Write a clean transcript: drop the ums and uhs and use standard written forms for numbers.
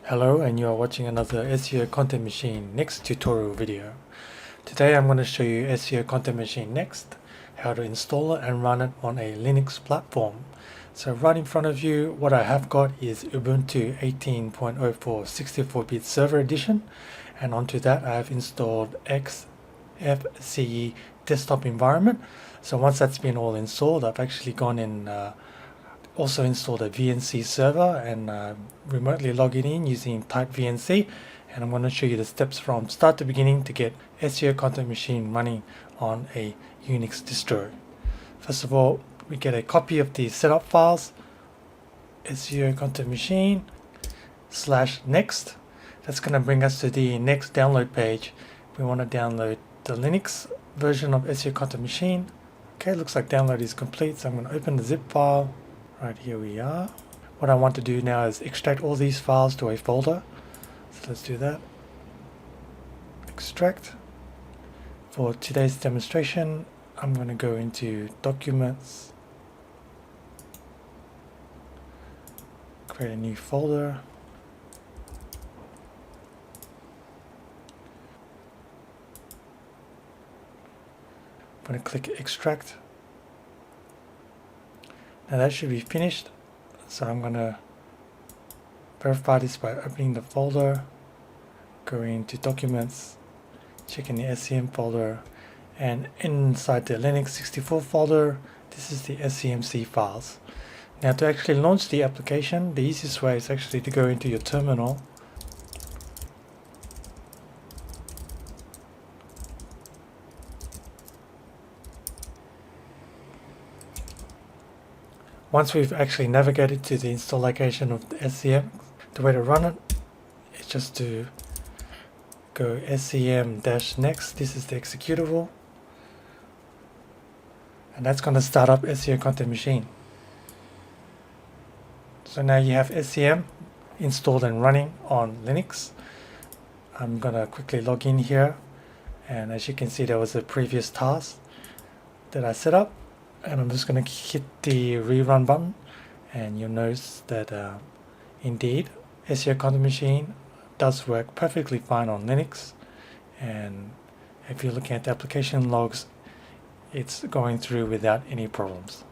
Hello, and you are watching another SEO Content Machine Next tutorial video. Today I'm going to show you SEO Content Machine Next, how to install it and run it on a Linux platform. So right in front of you, what I have got is Ubuntu 18.04 64-bit server edition, and onto that I have installed XFCE desktop environment. So once that's been all installed, I've actually gone in also installed a VNC server and remotely logging in using type VNC, and I'm going to show you the steps from start to beginning to get SEO Content Machine running on a Unix distro. First of all, we get a copy of the setup files, SEO Content Machine /next. That's going to bring us to the next download page. We want to download the Linux version of SEO Content Machine. Okay, looks like download is complete, so I'm going to open the zip file. Right, here we are. What I want to do now is extract all these files to a folder. So let's do that. Extract. For today's demonstration, I'm going to go into Documents, create a new folder. I'm going to click Extract. Now that should be finished, so I'm going to verify this by opening the folder, going to Documents, checking the SCM folder, and inside the Linux 64 folder, this is the SCMC files. Now to actually launch the application, the easiest way is actually to go into your terminal. Once we've actually navigated to the install location of the SCM, the way to run it is just to go SCM-Next. This is the executable, and that's going to start up SEO Content Machine. So now you have SCM installed and running on Linux. I'm going to quickly log in here, and as you can see, there was a previous task that I set up. And I'm just going to hit the rerun button, and you'll notice that indeed SEO Content Machine does work perfectly fine on Linux, and if you're looking at the application logs, it's going through without any problems.